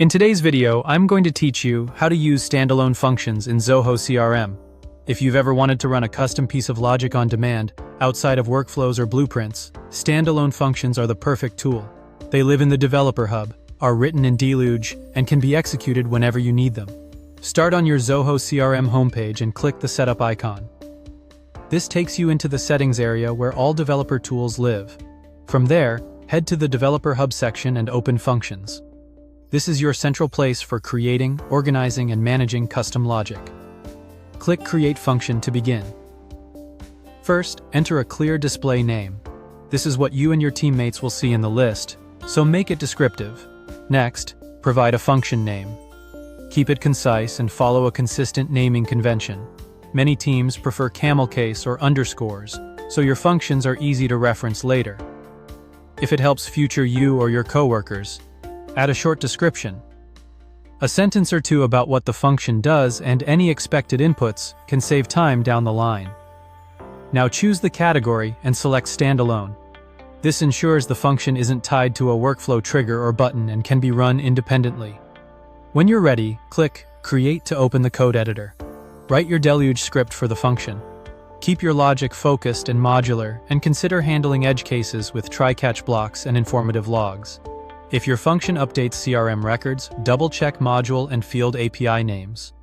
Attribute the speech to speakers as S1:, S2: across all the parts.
S1: In today's video, I'm going to teach you how to use standalone functions in Zoho CRM. If you've ever wanted to run a custom piece of logic on demand, outside of workflows or blueprints, standalone functions are the perfect tool. They live in the developer hub, are written in Deluge, and can be executed whenever you need them. Start on your Zoho CRM homepage and click the setup icon. This takes you into the settings area where all developer tools live. From there, head to the developer hub section and open functions. This is your central place for creating, organizing, and managing custom logic. Click Create Function to begin. First, enter a clear display name. This is what you and your teammates will see in the list, so make it descriptive. Next, provide a function name. Keep it concise and follow a consistent naming convention. Many teams prefer camelCase or underscores, so your functions are easy to reference later. If it helps future you or your coworkers, add a short description. A sentence or two about what the function does and any expected inputs can save time down the line. Now choose the category and select Standalone. This ensures the function isn't tied to a workflow trigger or button and can be run independently. When you're ready, click Create to open the code editor. Write your Deluge script for the function. Keep your logic focused and modular, and consider handling edge cases with try-catch blocks and informative logs. If your function updates CRM records, double-check module and field API names.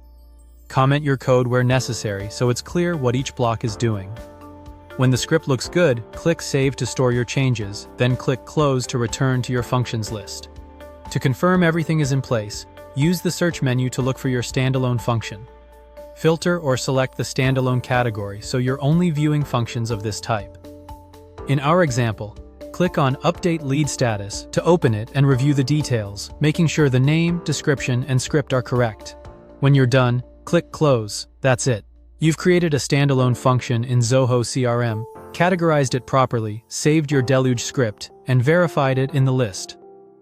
S1: Comment your code where necessary so it's clear what each block is doing. When the script looks good, click Save to store your changes, then click Close to return to your functions list. To confirm everything is in place, use the search menu to look for your standalone function. Filter or select the standalone category so you're only viewing functions of this type. In our example, click on Update Lead Status to open it and review the details, making sure the name, description, and script are correct. When you're done, click Close. That's it. You've created a standalone function in Zoho CRM, categorized it properly, saved your Deluge script, and verified it in the list.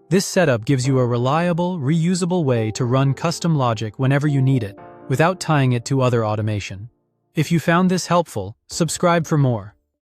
S1: This setup gives you a reliable, reusable way to run custom logic whenever you need it, without tying it to other automation. If you found this helpful, subscribe for more.